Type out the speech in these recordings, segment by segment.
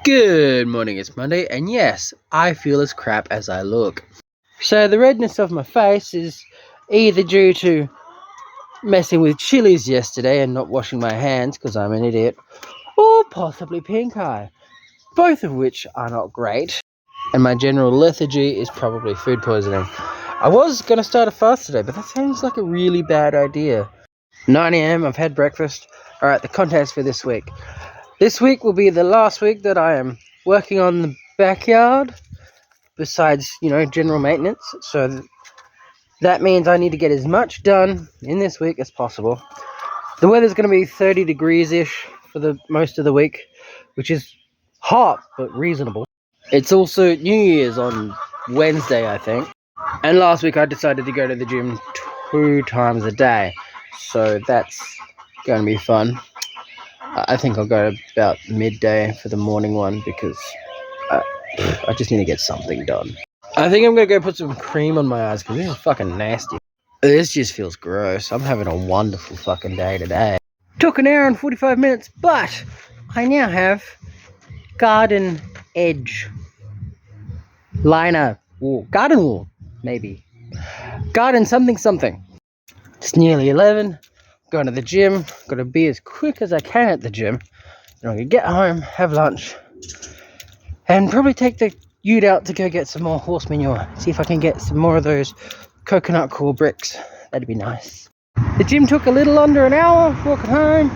Good morning, it's Monday, and yes, I feel as crap as I look. So the redness of my face is either due to messing with chilies yesterday and not washing my hands because I'm an idiot, or possibly pink eye, both of which are not great, and my general lethargy is probably food poisoning. I was going to start a fast today, but that sounds like a really bad idea. 9 a.m, I've had breakfast. Alright, the contest for this week. This week will be the last week that I am working on the backyard, besides, general maintenance. So that means I need to get as much done in this week as possible. The weather's going to be 30 degrees-ish for the most of the week, which is hot, but reasonable. It's also New Year's on Wednesday, I think. And last week I decided to go to the gym 2 times a day. So that's going to be fun. I think I'll go about midday for the morning one because I just need to get something done. I think I'm going to go put some cream on my eyes because this is fucking nasty. This just feels gross. I'm having a wonderful fucking day today. Took an hour and 45 minutes, but I now have garden edge liner wool. Garden wool, maybe. Garden something. It's nearly 11. Going to the gym. Got to be as quick as I can at the gym. Then I'm going to get home, have lunch, and probably take the ute out to go get some more horse manure. See if I can get some more of those coconut core bricks. That'd be nice. The gym took a little under an hour. Walking home,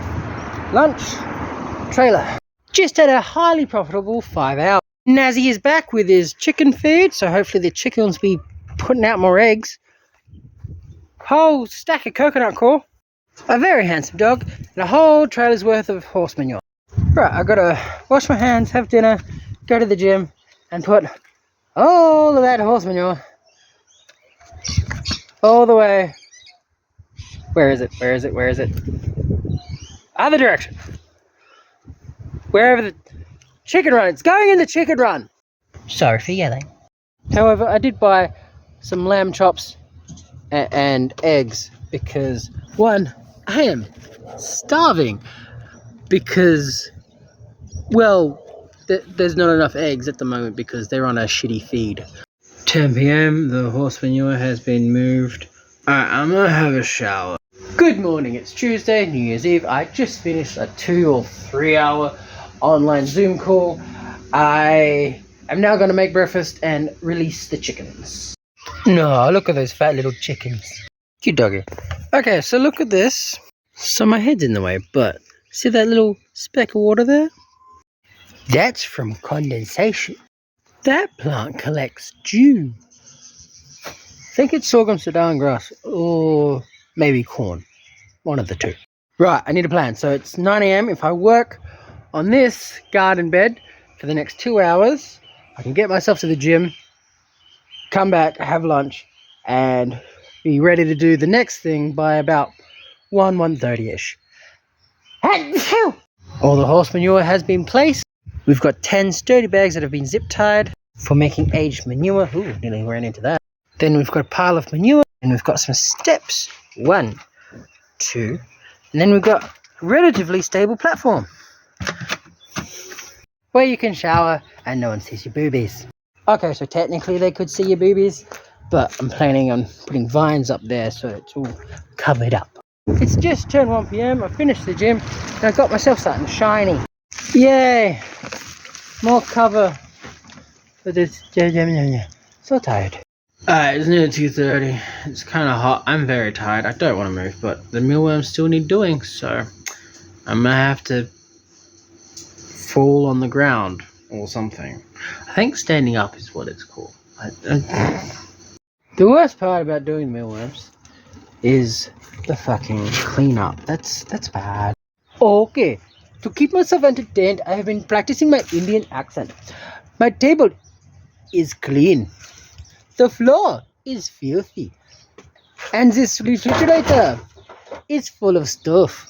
lunch, trailer. Just had a highly profitable 5 hours. Nazzy is back with his chicken feed, so hopefully the chickens will be putting out more eggs. Whole stack of coconut core. A very handsome dog, and a whole trailer's worth of horse manure. Right, I've got to wash my hands, have dinner, go to the gym, and put all of that horse manure all the way. Where is it? Other direction. Wherever the chicken run. It's going in the chicken run. Sorry for yelling. However, I did buy some lamb chops and eggs because, one, I am starving because, well, there's not enough eggs at the moment because they're on a shitty feed. 10 p.m, the horse manure has been moved. Alright, I'm gonna have a shower. Good morning, it's Tuesday, New Year's Eve. I just finished a 2 or 3 hour online Zoom call. I am now gonna make breakfast and release the chickens. No, look at those fat little chickens. Cute doggy. Okay, so look at this. So my head's in the way, but see that little speck of water there? That's from condensation. That plant collects dew. I think it's sorghum Sudan grass, or maybe corn. One of the two. Right, I need a plan. So it's 9 a.m. If I work on this garden bed for the next 2 hours, I can get myself to the gym, come back, have lunch, and be ready to do the next thing by about 1:30ish. All the horse manure has been placed. We've got 10 sturdy bags that have been zip tied for making aged manure. Ooh, nearly ran into that. Then we've got a pile of manure, and we've got some steps. 1, 2, and then we've got a relatively stable platform where you can shower and no one sees your boobies. Okay, so technically they could see your boobies, but I'm planning on putting vines up there so it's all covered up. It's just turned 1 p.m. I finished the gym and I got myself something shiny. Yay! More cover for this. So tired. It's nearly 2:30. It's kind of hot. I'm very tired. I don't want to move, but the mealworms still need doing, so I'm gonna have to fall on the ground or something. I think standing up is what it's called. The worst part about doing mealworms is the fucking cleanup. That's bad. Okay, to keep myself entertained, I have been practicing my Indian accent. My table is clean. The floor is filthy. And this refrigerator is full of stuff.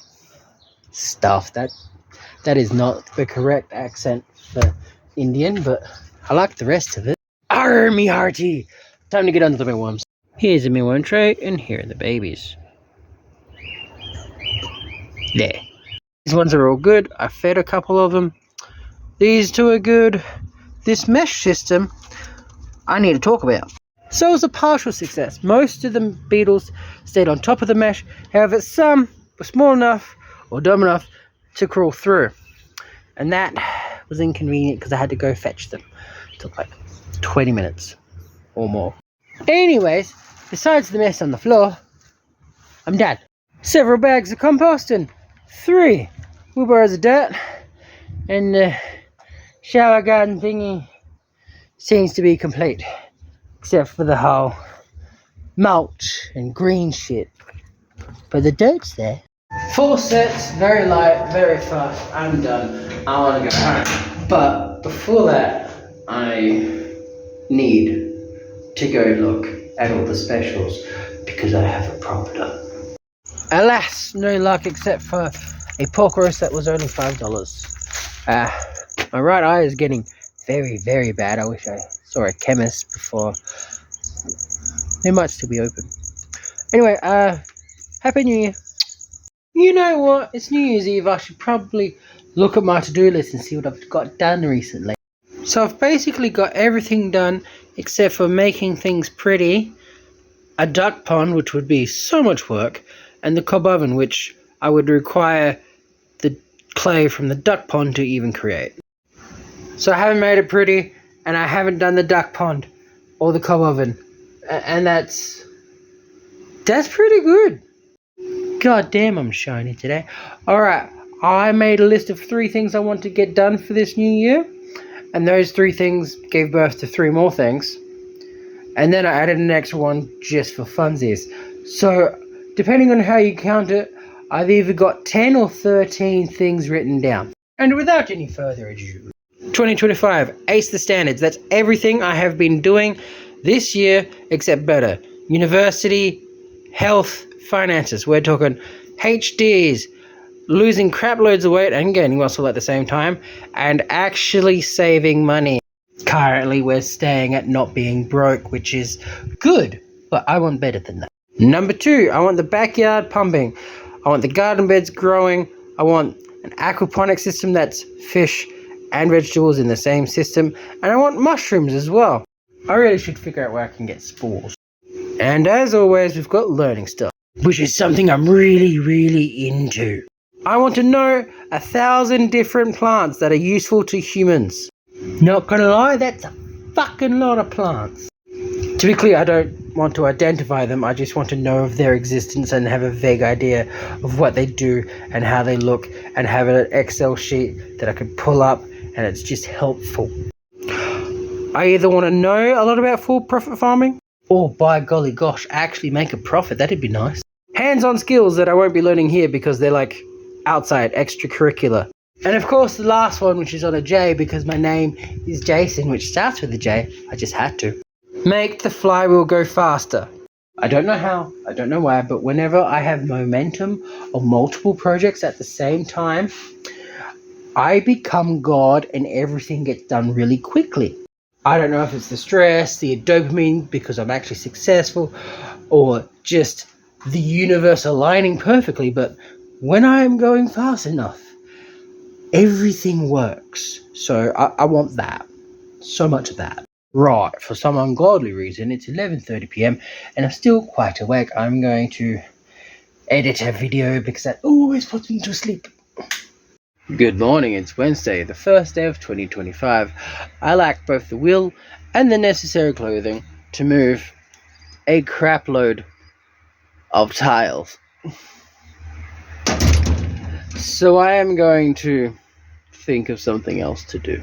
That is not the correct accent for Indian, but I like the rest of it. Army hearty! Time to get onto the mealworms. Here's a mealworm tray, and here are the babies. There. These ones are all good. I fed a couple of them. these two are good. This mesh system, I need to talk about. So it was a partial success. Most of the beetles stayed on top of the mesh. However, some were small enough or dumb enough to crawl through. And that was inconvenient because I had to go fetch them. It took like 20 minutes or more. Anyways, besides the mess on the floor, I'm done. Several bags of compost and 3 wheelbarrows of dirt. And the shower garden thingy seems to be complete. Except for the whole mulch and green shit. But the dirt's there. 4 sets, very light, very fast. I'm done. I want to go home. But before that, I need to go look at all the specials because I have a problem. Alas, no luck except for a pork roast that was only $5. My right eye is getting very, very bad. I wish I saw a chemist before. They might still be open. Anyway, Happy New Year. You know what? It's New Year's Eve. I should probably look at my to-do list and see what I've got done recently. So I've basically got everything done except for making things pretty, a duck pond, which would be so much work, and the cob oven, which I would require the clay from the duck pond to even create. So I haven't made it pretty, and I haven't done the duck pond or the cob oven, and that's pretty good. God damn, I'm shiny today. Alright, I made a list of 3 things I want to get done for this new year, and those 3 things gave birth to 3 more things, and then I added an extra one just for funsies. So depending on how you count it, I've either got 10 or 13 things written down. And without any further ado, 2025, ace the standards. That's everything I have been doing this year except better. University, health, finances. We're talking HDs, losing crap loads of weight and gaining muscle at the same time, and actually saving money. Currently we're staying at not being broke, which is good, but I want better than that. Number 2, I want the backyard pumping. I want the garden beds growing. I want an aquaponic system that's fish and vegetables in the same system, and I want mushrooms as well. I really should figure out where I can get spores. And as always, we've got learning stuff, which is something I'm really, really into. I want to know 1,000 different plants that are useful to humans. Not gonna lie, that's a fucking lot of plants. To be clear, I don't want to identify them, I just want to know of their existence and have a vague idea of what they do and how they look, and have an Excel sheet that I can pull up, and it's just helpful. I either want to know a lot about full profit farming, or by golly gosh, actually make a profit. That'd be nice. Hands-on skills that I won't be learning here because they're like outside, extracurricular. And of course the last one, which is on a J because my name is Jason, which starts with a J. I just had to. Make the flywheel go faster. I don't know how, I don't know why, but whenever I have momentum or multiple projects at the same time, I become God and everything gets done really quickly. I don't know if it's the stress, the dopamine because I'm actually successful, or just the universe aligning perfectly, but when I'm going fast enough, everything works. So I want that. So much of that. Right, for some ungodly reason, it's 11:30 p.m. and I'm still quite awake. I'm going to edit a video because that always puts me to sleep. Good morning, it's Wednesday, the first day of 2025. I lack both the will and the necessary clothing to move a crap load of tiles. So I am going to think of something else to do.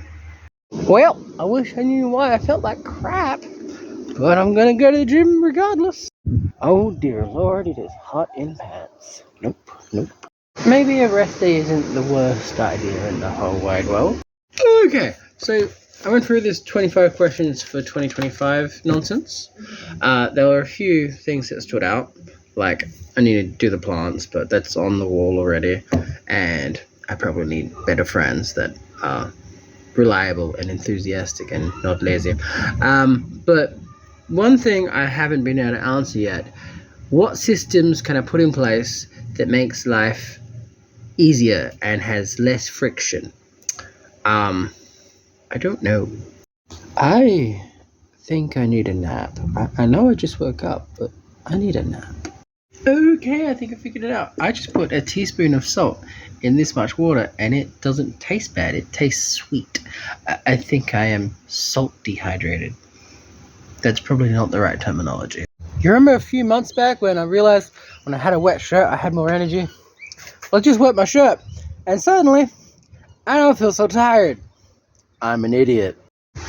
Well, I wish I knew why I felt like crap, but I'm gonna go to the gym regardless. Oh dear Lord, it is hot in pants. Nope. Maybe a rest day isn't the worst idea in the whole wide world. Okay, so I went through this 25 questions for 2025 nonsense. There were a few things that stood out, like I need to do the plants, but that's on the wall already, and I probably need better friends that are reliable and enthusiastic and not lazy. But one thing I haven't been able to answer yet, what systems can I put in place that makes life easier and has less friction? I don't know. I think I need a nap. I know I just woke up, but I need a nap. Okay, I think I figured it out. I just put a teaspoon of salt in this much water and it doesn't taste bad. It tastes sweet. I think I am salt dehydrated. That's probably not the right terminology. You remember a few months back when I realized when I had a wet shirt I had more energy? Well, I just wet my shirt and suddenly I don't feel so tired. I'm an idiot.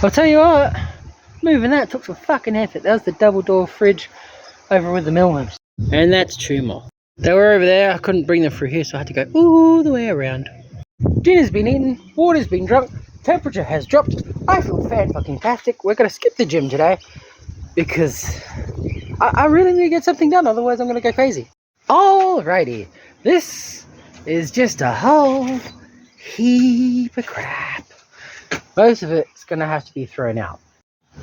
I'll tell you what, moving that took some fucking effort. That was the double door fridge over with the Milwins. And that's two more. They were over there, I couldn't bring them through here, so I had to go all the way around. Dinner's been eaten, water's been drunk, temperature has dropped. I feel fan-fucking-tastic. We're going to skip the gym today because I really need to get something done, otherwise I'm going to go crazy. Alrighty, this is just a whole heap of crap. Most of it's going to have to be thrown out.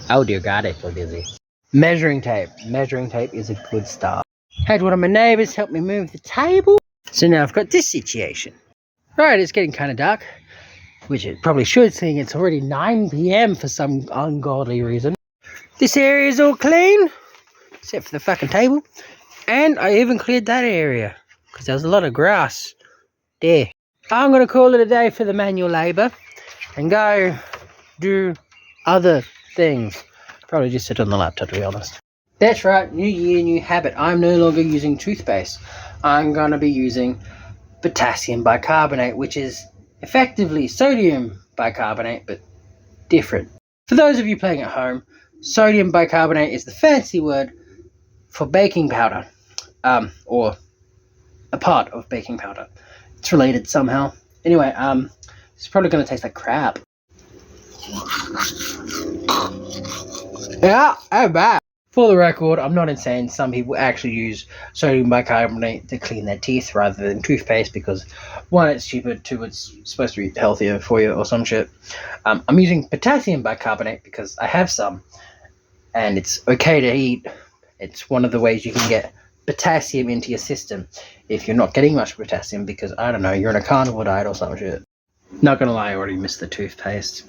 Oh dear God, I feel dizzy. Measuring tape. Measuring tape is a good start. Had one of my neighbours help me move the table. So now I've got this situation. Right, it's getting kind of dark, which it probably should, seeing it's already 9 PM for some ungodly reason. This area is all clean, except for the fucking table. And I even cleared that area, because there was a lot of grass there. I'm going to call it a day for the manual labour and go do other things. Probably just sit on the laptop, to be honest. That's right, new year, new habit. I'm no longer using toothpaste. I'm going to be using potassium bicarbonate, which is effectively sodium bicarbonate, but different. For those of you playing at home, sodium bicarbonate is the fancy word for baking powder, or a part of baking powder. It's related somehow. Anyway, it's probably going to taste like crap. Yeah, I'm back. For the record, I'm not insane. Some people actually use sodium bicarbonate to clean their teeth rather than toothpaste because, one, it's cheaper, two, it's supposed to be healthier for you or some shit. I'm using potassium bicarbonate because I have some, and it's okay to eat. It's one of the ways you can get potassium into your system if you're not getting much potassium because, I don't know, you're on a carnivore diet or some shit. Not gonna lie, I already missed the toothpaste.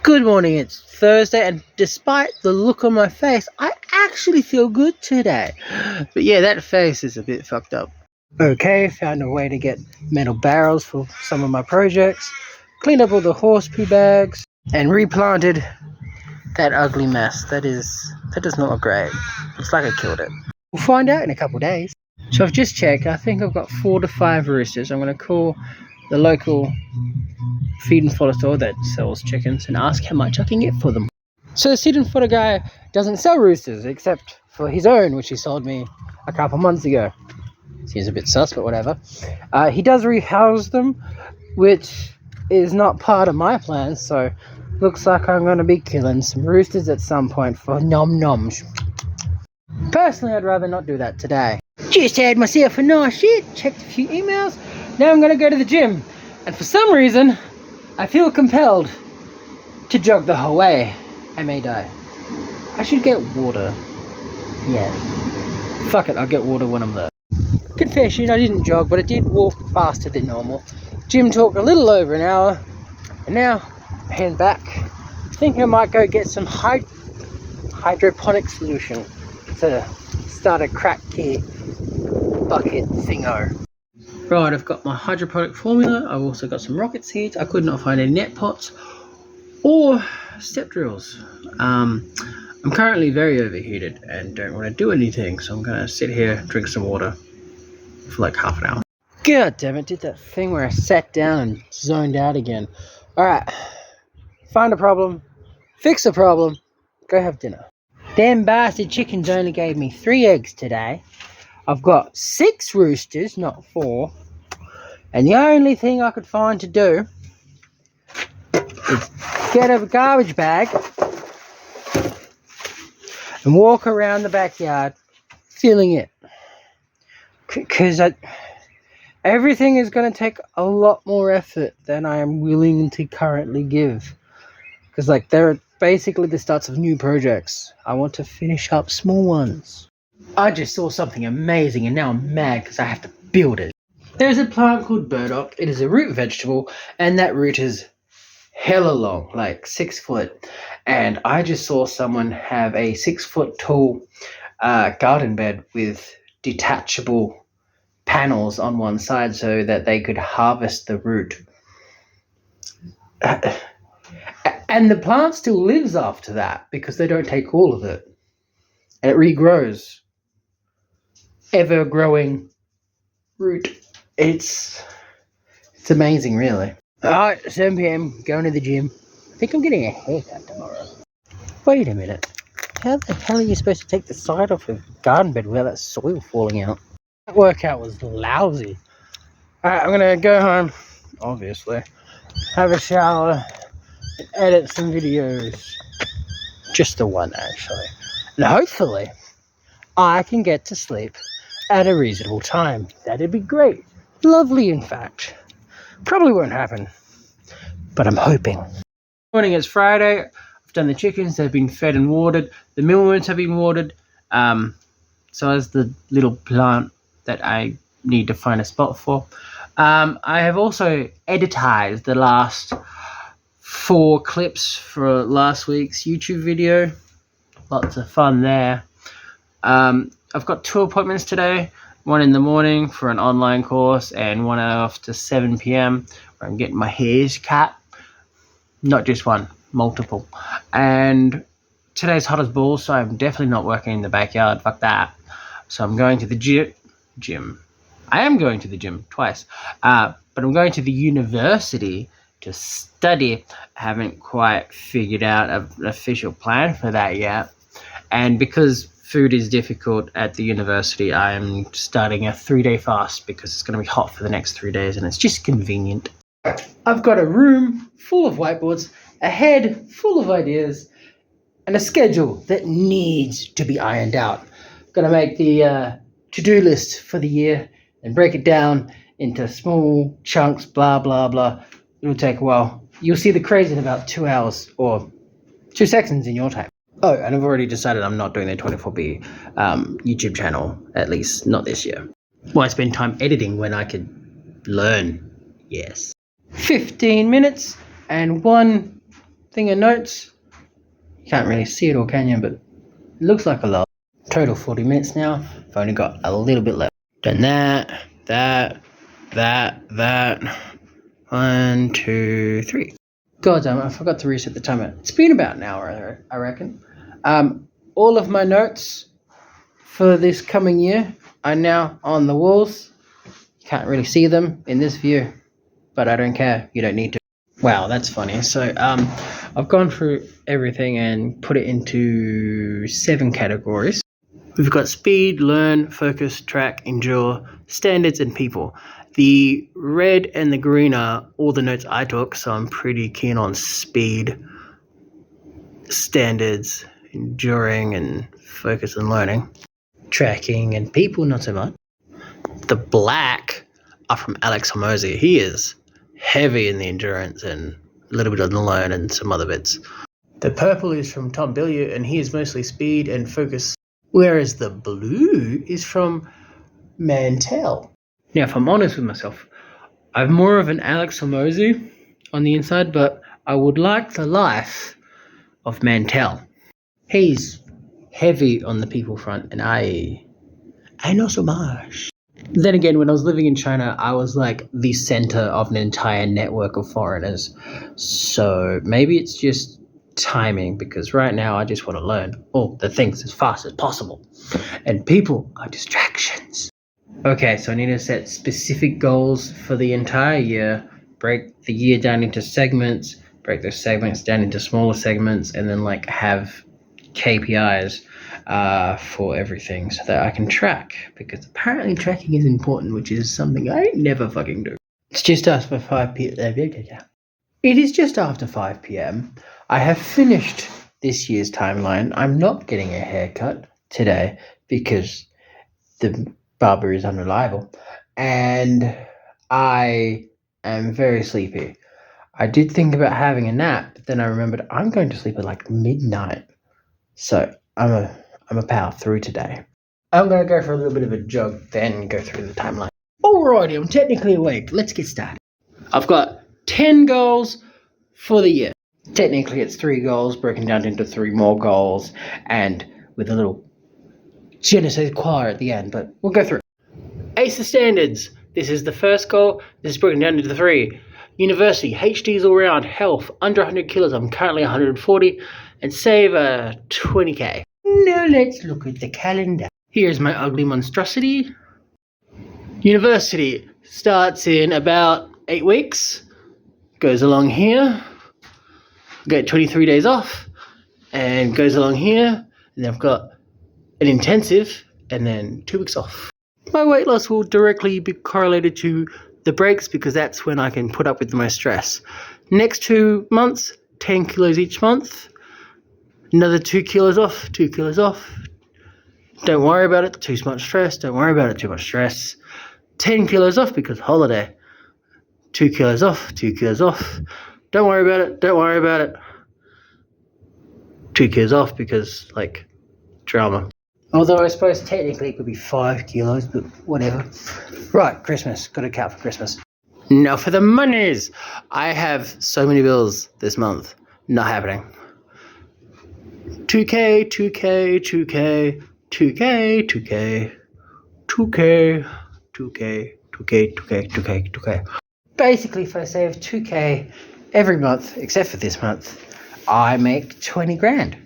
Good morning, it's Thursday, and despite the look on my face, I actually feel good today. But yeah, that face is a bit fucked up. Okay, found a way to get metal barrels for some of my projects, cleaned up all the horse poo bags, and replanted that ugly mess. That does not look great. Looks like I killed it. We'll find out in a couple days. So I've just checked, I think I've got 4 to 5 roosters. I'm going to call the local feed and fodder store that sells chickens and ask how much I can get for them. So the feed and fodder guy doesn't sell roosters except for his own, which he sold me a couple months ago. Seems a bit sus, but whatever. He does rehouse them, which is not part of my plans, so looks like I'm going to be killing some roosters at some point for nom-noms. Personally, I'd rather not do that today. Just had myself a nice shit, checked a few emails, now I'm going to go to the gym. And for some reason, I feel compelled to jog the whole way. I may die. I should get water. Yeah. Fuck it, I'll get water when I'm there. Confession, I didn't jog, but I did walk faster than normal. Gym took a little over an hour. And now, I'm heading back. I think I might go get some hydroponic solution to start a crack key bucket thingo. Right, I've got my hydroponic formula. I've also got some rocket seeds. I could not find any net pots or step drills. I'm currently very overheated and don't want to do anything, so I'm going to sit here, drink some water for like half an hour. God damn it, did that thing where I sat down and zoned out again. Alright, find a problem, fix the problem, go have dinner. Damn bastard chickens only gave me 3 eggs today. I've got 6 roosters, not 4. And the only thing I could find to do is get a garbage bag and walk around the backyard filling it. Because everything is going to take a lot more effort than I am willing to currently give. Because like they're basically the starts of new projects. I want to finish up small ones. I just saw something amazing and now I'm mad because I have to build it. There's a plant called burdock. It is a root vegetable and that root is hella long, like 6 foot. And I just saw someone have a 6 foot tall garden bed with detachable panels on one side so that they could harvest the root. And the plant still lives after that because they don't take all of it. And it regrows. Ever growing root. It's amazing, really. Alright, 7 p.m. Going to the gym. I think I'm getting a haircut tomorrow. Wait a minute. How the hell are you supposed to take the side off a garden bed without that soil falling out? That workout was lousy. Alright, I'm gonna go home, obviously, have a shower, and edit some videos. Just the one, actually. And hopefully, I can get to sleep at a reasonable time. That'd be great. Lovely, in fact. Probably won't happen, but I'm hoping. Morning, it's Friday. I've done the chickens. They've been fed and watered. The millworms have been watered. So as the little plant that I need to find a spot for. I have also editized the last 4 clips for last week's YouTube video. Lots of fun there. I've got 2 appointments today. One in the morning for an online course and one after 7 p.m. where I'm getting my hairs cut. Not just one, multiple. And today's hot as balls, so I'm definitely not working in the backyard. Fuck that. So I'm going to the gym. I am going to the gym twice. But I'm going to the university to study. I haven't quite figured out an official plan for that yet. And because food is difficult at the university, I am starting a 3-day fast because it's going to be hot for the next 3 days and it's just convenient. I've got a room full of whiteboards, a head full of ideas, and a schedule that needs to be ironed out. I'm going to make the to-do list for the year and break it down into small chunks, blah, blah, blah. It'll take a while. You'll see the craze in about 2 hours or 2 seconds in your time. Oh, and I've already decided I'm not doing the 24B YouTube channel, at least not this year. Why spend time editing when I could learn? Yes. 15 minutes and 1 thing of notes. You can't really see it all, can you? But it looks like a lot. Total 40 minutes now. I've only got a little bit left. Done that. 1, 2, 3. God damn it, I forgot to reset the timer. It's been about an hour, I reckon. All of my notes for this coming year are now on the walls. You can't really see them in this view, but I don't care. You don't need to. Wow, that's funny. So I've gone through everything and put it into 7 categories. We've got speed, learn, focus, track, endure, standards, and people. The red and the green are all the notes I took, so I'm pretty keen on speed, standards, enduring, and focus and learning. Tracking and people, not so much. The black are from Alex Hormozy. He is heavy in the endurance and a little bit on the learn and some other bits. The purple is from Tom Bilyeu, and he is mostly speed and focus, whereas the blue is from Mantell. Now, if I'm honest with myself, I'm more of an Alex Hormozy on the inside, but I would like the life of Mantell. He's heavy on the people front, and I know so much. Then again, when I was living in China, I was like the center of an entire network of foreigners. So maybe it's just timing, because right now I just want to learn all the things as fast as possible. And people are distractions. Okay, so I need to set specific goals for the entire year, break the year down into segments, break those segments down into smaller segments, and then like have KPIs for everything so that I can track, because apparently tracking is important, which is something I never fucking do. It's just after 5 p.m. It is just after 5 p.m. I have finished this year's timeline. I'm not getting a haircut today because the barber is unreliable, and I am very sleepy. I did think about having a nap, but then I remembered I'm going to sleep at like midnight. So I'm a power through today. I'm going to go for a little bit of a jog, then go through the timeline. Alrighty, I'm technically awake. Let's get started. I've got 10 goals for the year. Technically, it's 3 goals broken down into 3 more goals, and with a little je ne sais quoi at the end, but we'll go through. Ace of Standards. This is the first goal. This is broken down into 3. University, HDs all round, health, under 100 kilos. I'm currently 140, and save 20k. Now let's look at the calendar. Here's my ugly monstrosity. University starts in about 8 weeks. Goes along here. Get 23 days off, and goes along here. And then I've got an intensive, and then 2 weeks off. My weight loss will directly be correlated to the breaks because that's when I can put up with the most stress. Next 2 months, 10 kilos each month. Another 2 kilos off, 2 kilos off. Don't worry about it, too much stress. Don't worry about it, too much stress. 10 kilos off because holiday. 2 kilos off, 2 kilos off. Don't worry about it, don't worry about it. 2 kilos off because, drama. Although I suppose technically it could be 5 kilos, but whatever. Right, Christmas. Got to account for Christmas. Now for the monies. I have so many bills this month. Not happening. 2k, 2k, 2k, 2k, 2k, 2k, 2k, 2k, 2k, 2k, 2k. Basically, if I save 2k every month, except for this month, I make 20 grand.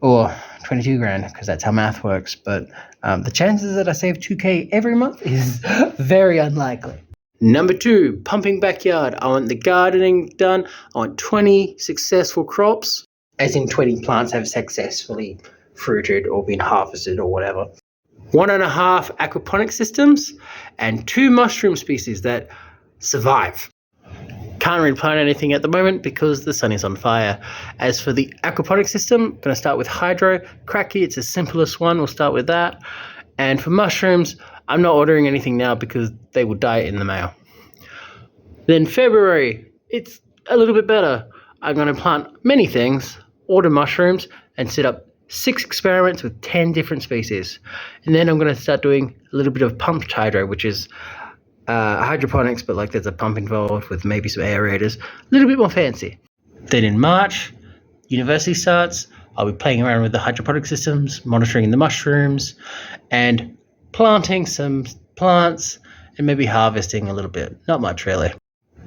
Or 22 grand, because that's how math works. But the chances that I save 2k every month is very unlikely. Number 2, pumping backyard. I want the gardening done. I want 20 successful crops, as in 20 plants have successfully fruited or been harvested or whatever. 1.5 aquaponic systems, and 2 mushroom species that survive. Can't really plant anything at the moment because the sun is on fire. As for the aquaponic system, I'm going to start with hydro. Cracky, it's the simplest one. We'll start with that. And for mushrooms, I'm not ordering anything now because they will die in the mail. Then February, it's a little bit better. I'm going to plant many things, order mushrooms, and set up 6 experiments with 10 different species. And then I'm going to start doing a little bit of pumped hydro, which is hydroponics, but there's a pump involved with maybe some aerators, a little bit more fancy. Then in March, university starts. I'll be playing around with the hydroponic systems, monitoring the mushrooms, and planting some plants, and maybe harvesting a little bit. Not much, really.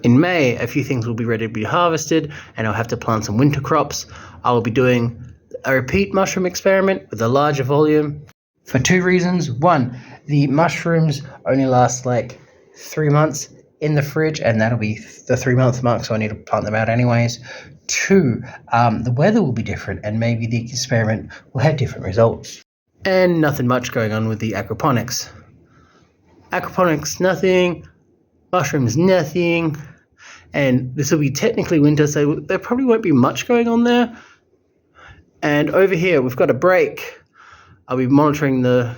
In May, a few things will be ready to be harvested, and I'll have to plant some winter crops. I will be doing a repeat mushroom experiment with a larger volume for 2 reasons. 1, the mushrooms only last 3 months in the fridge, and that'll be the 3-month mark, so I need to plant them out anyways. 2, the weather will be different, and maybe the experiment will have different results. And nothing much going on with the aquaponics. Aquaponics, nothing. Mushrooms, nothing. And this will be technically winter, so there probably won't be much going on there. And over here, we've got a break. I'll be monitoring the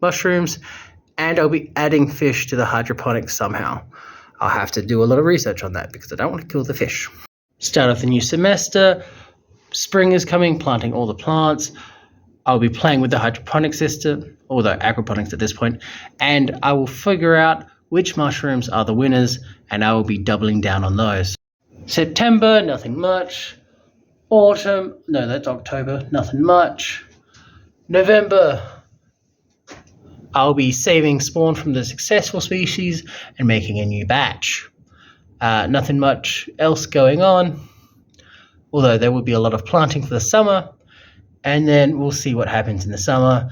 mushrooms, and I'll be adding fish to the hydroponics somehow. I'll have to do a lot of research on that because I don't want to kill the fish. Start off the new semester. Spring is coming, planting all the plants. I'll be playing with the hydroponic system, or the aquaponics at this point, and I will figure out which mushrooms are the winners, and I will be doubling down on those. September, nothing much. Autumn, no, that's October, nothing much. November, I'll be saving spawn from the successful species and making a new batch. Nothing much else going on, although there will be a lot of planting for the summer, and then we'll see what happens in the summer.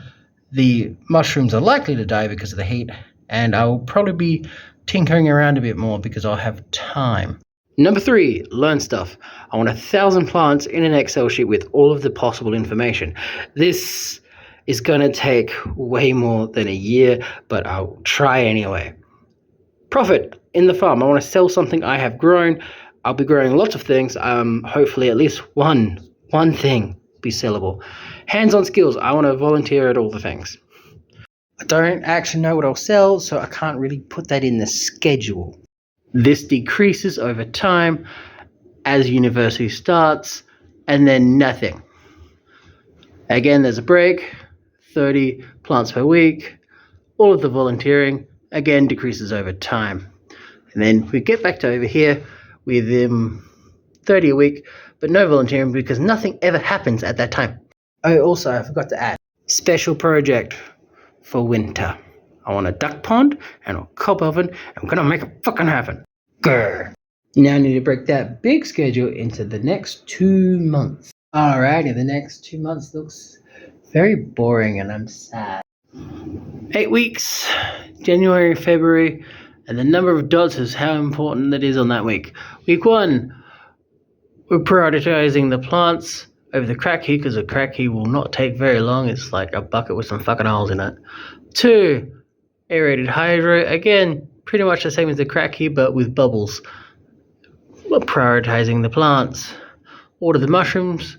The mushrooms are likely to die because of the heat, and I will probably be tinkering around a bit more because I'll have time. Number 3, learn stuff. I want 1,000 plants in an Excel sheet with all of the possible information. This is going to take way more than a year, but I'll try anyway. Profit in the farm. I want to sell something I have grown. I'll be growing lots of things. Hopefully at least one thing be sellable. Hands-on skills. I want to volunteer at all the things. I don't actually know what I'll sell, so I can't really put that in the schedule. This decreases over time as university starts, and then nothing. Again, there's a break. 30 plants per week. All of the volunteering, again, decreases over time. And then we get back to over here with 30 a week, but no volunteering because nothing ever happens at that time. Oh, also, I forgot to add, special project for winter. I want a duck pond and a cob oven. I'm gonna make it fucking happen. Grr. Now I need to break that big schedule into the next 2 months. Alrighty, the next 2 months looks very boring and I'm sad. 8 weeks, January, February, and the number of dots is how important that is on that week. Week 1, we're prioritizing the plants over the crack key because the crack key will not take very long. It's like a bucket with some fucking holes in it. 2, aerated hydro. Again, pretty much the same as the crack key but with bubbles. We're prioritizing the plants. Order the mushrooms.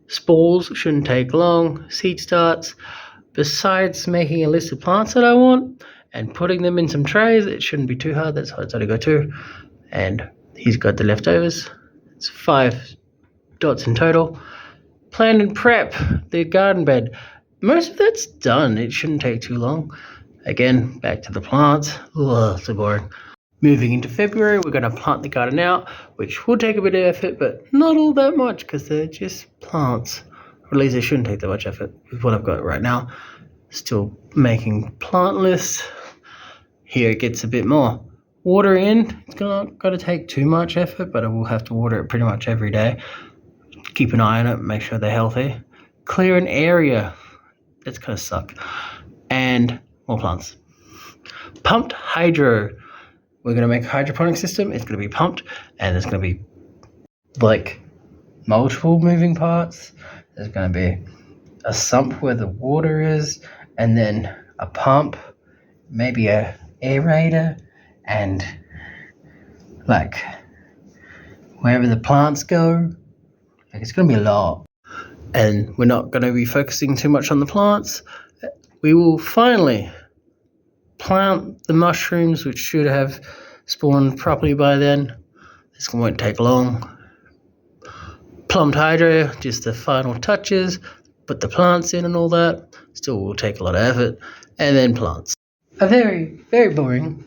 Spores shouldn't take long. Seed starts. Besides making a list of plants that I want and putting them in some trays, it shouldn't be too hard. That's how it's only got 2. And he's got the leftovers. It's 5 dots in total. Plan and prep the garden bed. Most of that's done. It shouldn't take too long. Again, back to the plants. Ugh, so boring. Moving into February, we're going to plant the garden out, which will take a bit of effort, but not all that much because they're just plants. Or at least it shouldn't take that much effort with what I've got right now. Still making plant lists. Here it gets a bit more. Water in, it's not going to take too much effort, but I will have to water it pretty much every day. Keep an eye on it, make sure they're healthy. Clear an area. That's going to suck. And more plants. Pumped hydro. We're going to make a hydroponic system. It's going to be pumped, and there's going to be like multiple moving parts. There's going to be a sump where the water is, and then a pump, maybe a aerator, and like wherever the plants go. Like it's going to be a lot. And we're not going to be focusing too much on the plants. We will finally plant the mushrooms, which should have spawned properly by then. This won't take long. Plumbed hydro, just the final touches. Put the plants in and all that. Still will take a lot of effort. And then plants. A very, very boring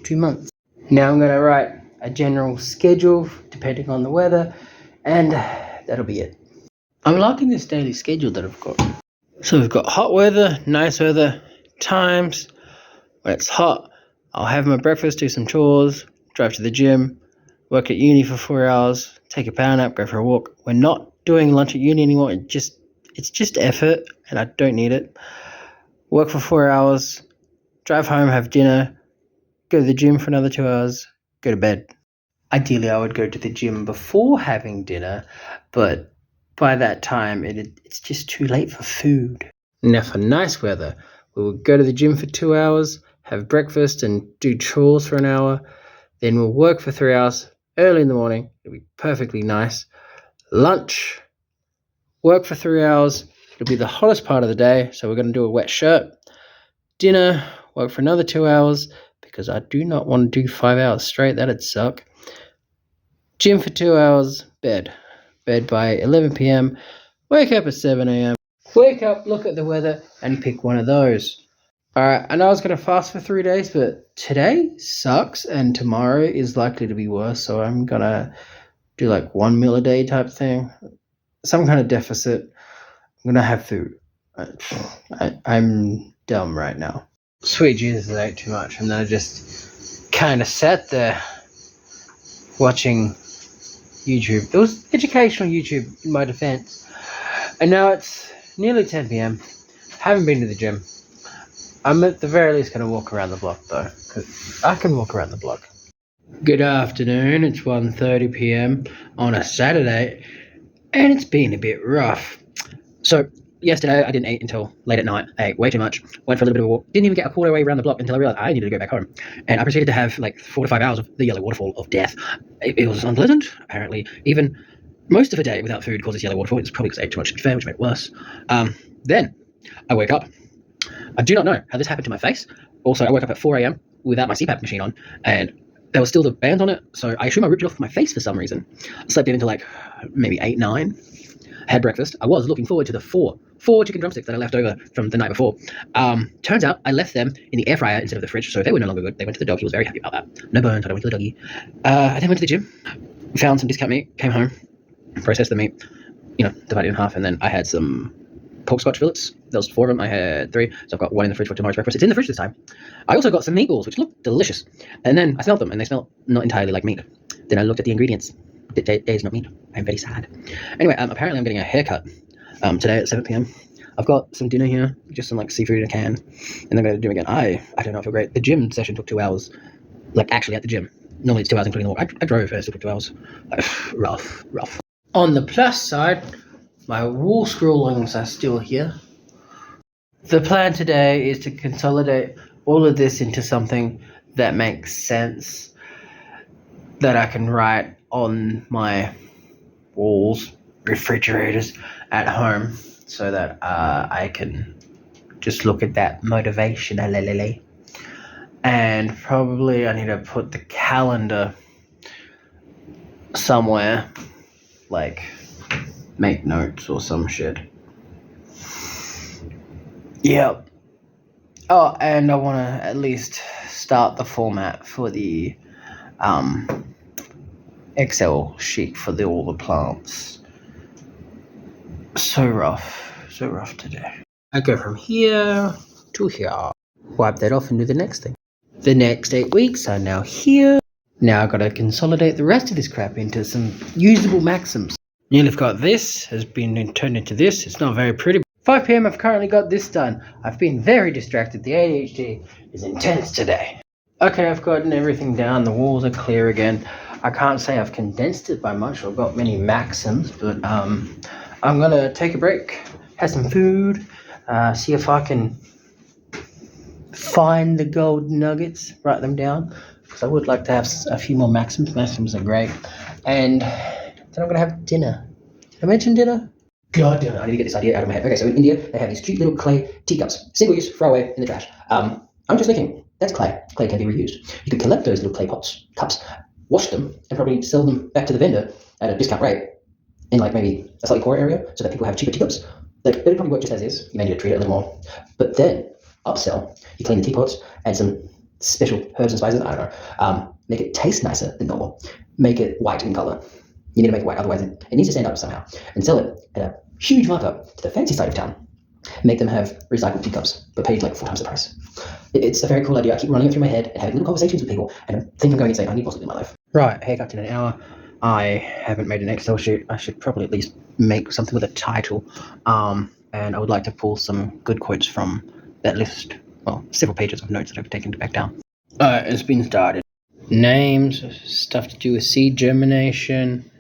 2 months. Now I'm going to write a general schedule depending on the weather. And that'll be it. I'm liking this daily schedule that I've got. So we've got hot weather, nice weather, times. When it's hot, I'll have my breakfast, do some chores, drive to the gym, work at uni for 4 hours, take a power nap, go for a walk. We're not doing lunch at uni anymore. It's just effort, and I don't need it. Work for 4 hours, drive home, have dinner, go to the gym for another 2 hours, go to bed. Ideally, I would go to the gym before having dinner, but by that time, it's just too late for food. Now, for nice weather, we will go to the gym for 2 hours, have breakfast and do chores for an hour. Then we'll work for 3 hours early in the morning. It'll be perfectly nice. Lunch, work for 3 hours. It'll be the hottest part of the day, so we're going to do a wet shirt. Dinner, work for another 2 hours because I do not want to do 5 hours straight. That'd suck. Gym for 2 hours, bed. Bed by 11 p.m. Wake up at 7 a.m. Wake up, look at the weather, and pick one of those. Alright, I know I was going to fast for 3 days, but today sucks, and tomorrow is likely to be worse, so I'm going to do like 1 meal a day type thing. Some kind of deficit. I'm going to have food. I'm dumb right now. Sweet Jesus, I ate too much, and then I just kind of sat there watching YouTube. It was educational YouTube in my defense. And now it's nearly 10 p.m. Haven't been to the gym. I'm at the very least going to walk around the block though, because I can walk around the block. Good afternoon, it's 1:30 p.m. on a Saturday, and it's been a bit rough. So, yesterday I didn't eat until late at night. I ate way too much, went for a little bit of a walk, didn't even get a quarter way around the block until I realized I needed to go back home. And I proceeded to have like 4 to 5 hours of the yellow waterfall of death. It was unpleasant, apparently. Even most of a day without food causes yellow waterfall. It's probably because I ate too much, to be fair, which made it worse. Then I wake up. I do not know how this happened to my face. Also, I woke up at 4 a.m. without my CPAP machine on, and there was still the band on it, so I assume I ripped it off my face for some reason. I slept in until like maybe 8, 9. Had breakfast. I was looking forward to the four chicken drumsticks that I left over from the night before. Turns out I left them in the air fryer instead of the fridge, so they were no longer good. They went to the dog. He was very happy about that. No burns. I don't went to the doggy. I then went to the gym. found some discount meat, came home, processed the meat, divided it in half, and then I had some pork scotch fillets. There was 4 of them. I had 3, so I've got 1 in the fridge for tomorrow's breakfast. It's in the fridge this time. I also got some meatballs, which look delicious. And then I smelled them, and they smell not entirely like meat. Then I looked at the ingredients. There is not meat. I'm very sad. Anyway, apparently I'm getting a haircut today at 7 p.m. I've got some dinner here, just some like seafood in a can, and then I'm going to do it again. I don't know if I feel great. The gym session took 2 hours, like actually at the gym. Normally it's 2 hours including the walk. I drove first, it took 2 hours. Rough. On the plus side, my wall scrollings are still here. The plan today is to consolidate all of this into something that makes sense, that I can write on my walls, refrigerators at home, so that I can just look at that motivationally. And probably I need to put the calendar somewhere, like make notes or some shit. Yep. Oh, and I want to at least start the format for the Excel sheet for all the plants. So rough today. I go from here to here. Wipe that off and do the next thing. The next 8 weeks are now here. Now I've got to consolidate the rest of this crap into some usable maxims. Nearly got this, has been turned into this. It's not very pretty. 5 p.m. I've currently got this done. I've been very distracted. The ADHD is intense today. Okay, I've gotten everything down. The walls are clear again. I can't say I've condensed it by much or got many maxims, but I'm going to take a break, have some food, see if I can find the gold nuggets, write them down, because I would like to have a few more maxims. Maxims are great. And then I'm going to have dinner. Did I mention dinner? God damn it, I need to get this idea out of my head. Okay, so in India, they have these cute little clay teacups. Single use, throw away in the trash. I'm just thinking, that's clay. Clay can be reused. You could collect those little clay cups, wash them, and probably sell them back to the vendor at a discount rate in like maybe a slightly poorer area, so that people have cheaper teacups. Like, it'd probably work just as is. You may need to treat it a little more. But then, upsell, you clean the teapots, add some special herbs and spices, I don't know. Make it taste nicer than normal. Make it white in color. You need to make it white, otherwise it needs to stand up somehow. And sell it at a huge markup to the fancy side of town. Make them have recycled teacups, but paid like 4 times the price. It's a very cool idea. I keep running it through my head and having little conversations with people, and I think I'm going insane. I need possibly in my life. Right, haircut in an hour. I haven't made an Excel sheet. I should probably at least make something with a title. And I would like to pull some good quotes from that list. Well, several pages of notes that I've taken back down. It's been started. Names, stuff to do with seed germination,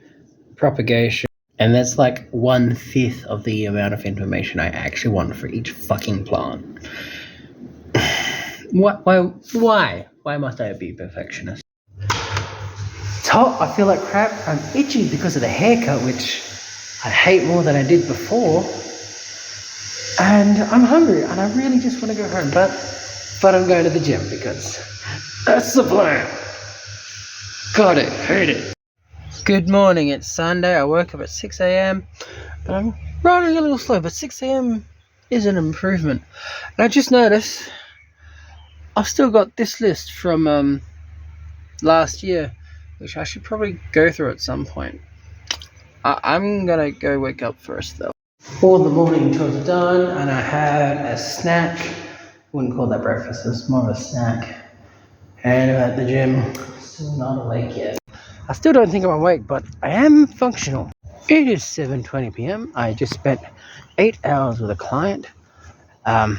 propagation, and that's like 1/5 of the amount of information I actually want for each fucking plant. Why must I be a perfectionist? It's hot, I feel like crap, I'm itchy because of the haircut, which I hate more than I did before, and I'm hungry, and I really just want to go home, but I'm going to the gym because that's the plan. God, I hate it. Good morning, it's Sunday. I woke up at 6 a.m. but I'm running a little slow, but 6 a.m. is an improvement. And I just noticed I've still got this list from last year, which I should probably go through at some point. I'm gonna go wake up first though. All the morning chores are done, and I had a snack. Wouldn't call that breakfast, it's more of a snack. And I'm at the gym, still not awake yet. I still don't think I'm awake, but I am functional. It is 7:20 p.m. I just spent 8 hours with a client. I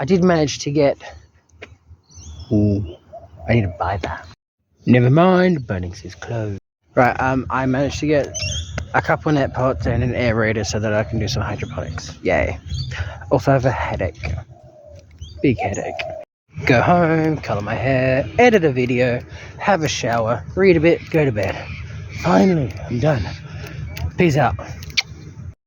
did manage to get... Ooh, I need to buy that. Never mind, Bunnings is closed. Right, I managed to get a couple net pots and an aerator so that I can do some hydroponics. Yay. Also have a headache. Big headache. Go home, colour my hair, edit a video, have a shower, read a bit, go to bed. Finally, I'm done. Peace out.